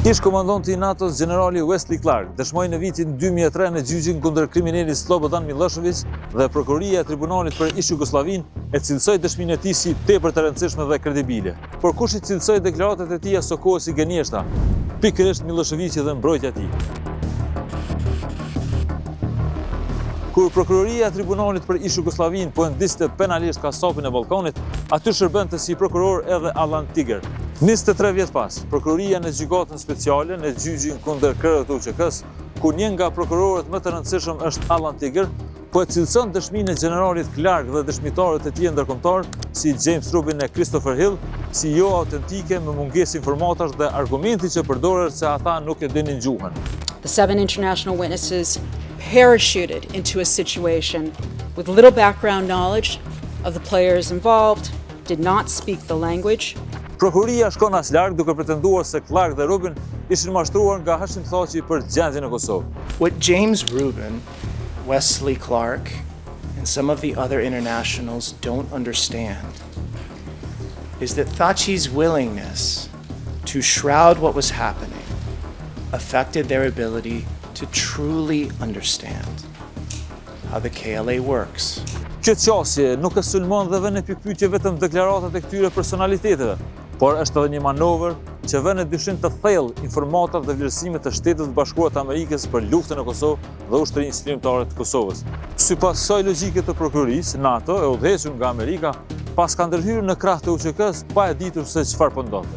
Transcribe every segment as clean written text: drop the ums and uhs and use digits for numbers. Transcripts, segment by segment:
Ish komandanti i NATO-s generali Wesley Clark dëshmoi në vitin 2003 në gjyqin kundër kriminalit Slobodan Milošević dhe prokuroria e tribunalit për ish Jugosllavinë e cilësoi dëshminë e tij si tepër të rëndësishme dhe kredibile. Por kush i cilësoi deklaratat e tij së kohës si gënjeshtra? Pikërisht Miloševići dhe mbrojtja e tij. Kur prokuroria e tribunalit për ish Jugosllavinë po ndiste penalisht kasapin e Ballkanit, aty shërbente si prokuror edhe Allan Tiger. 23 vjet pas, prokuroria në gjykatën speciale në gjyqin kundër krerët të UÇK-s, ku një nga prokurorët më të rëndësishëm është Allan Tiger, po e cilëson dëshminë e generalit Clark dhe dëshmitarët e tij ndërkombëtar si James Rubin e Christopher Hill, si jo autentike me mungesë informatash dhe argumenti që përdorer se ata nuk e dinin gjuhën. The 7 international witnesses parachuted into a situation with little background knowledge of the players involved, did not speak the language. Prokuroria shkon as larg duke pretenduar se Clark dhe Rubin ishin mashtruar nga Hashim Thaçi për gjendjen e Kosovë. What James Rubin, Wesley Clark, and some of the other internationals don't understand is that Thaçi's willingness to shroud what was happening affected their ability to truly understand how the KLA works. Kjo qasje nuk e sulmon dhe vën në pikpyetje vetëm deklaratat e këtyre personaliteteve, por është edhe një manovër që vën në dyshim të thellë informatat dhe vlerësimet të Shtetit të Bashkuar të Amerikës për luftën e Kosovë dhe ushtrinë sirmtare të Kosovës. Sipas kësaj logjike të prokurorisë, NATO e udhëhequr nga Amerika pas ka ndërhyrë në krah të UÇK-s pa e ditur se çfarë po ndodhte.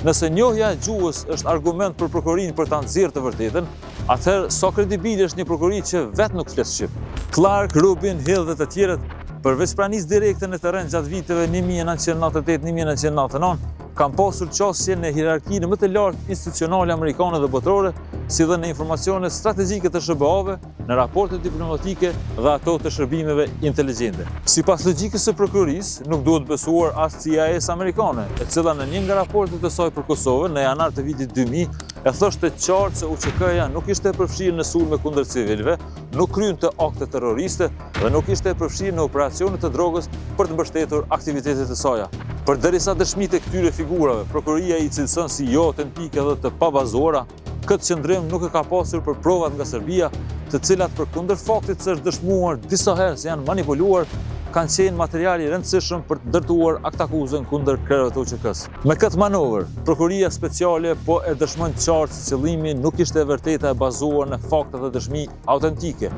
Nëse njohja e gjuhës është argument për prokurorinë për ta nxjerrë të vërtetën, atëherë sa kredibile është një prokurori që vetë nuk flet shqip. Clark, Rubin, Hill dhe të tjerët, përveç pranisë direkte në terren gjatë viteve 1998-1999, kanë pasur qasje në hierarkinë më të lartë institucionale amerikane dhe botërore, si dhe në informacione strategjike të SBA-ve, në raporte diplomatike dhe ato të shërbimeve inteligjente. Sipas logjikës së prokurorisë, nuk duhet besuar as CIA-s amerikane, e cila në një nga raportet e saj për Kosovën në janar të vitit 2000 e thoshte qartë se UÇK-ja nuk ishte përfshirë në sulme kundër civilëve, nuk krynte akte terroriste dhe nuk ishte përfshirë në operacione të drogës për të mbështetur aktivitetet e saj. Përderisa dëshmitë e këtyre figurave, prokuroria i cilëson si jo autentike dhe të pabazuara, këtë qëndrim nuk e ka pasur për provat nga Serbia, të cilat përkundër faktit se është dëshmuar disa herë se janë manipuluar, kanë qenë materiali i rëndësishëm për të ndërtuar aktakuzën kundër krerëve të UÇK-s. Me këtë manovër, prokuroria speciale po e dëshmon qartë se qëllimi nuk ishte e vërteta e bazuar në fakte dhe dëshmi autentike,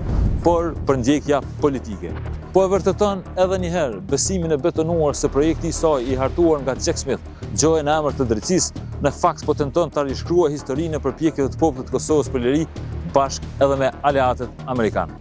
por përndjekja politike. Po e vërteton edhe një herë besimin e betonuar se projekti i saj i hartuar nga Jack Smith, gjoja në emër të drejtësisë, në fakt po tenton ta rishkruajë historinë e përpjekjeve të popullit të Kosovës për liri bashkë edhe me aleatët amerikanë.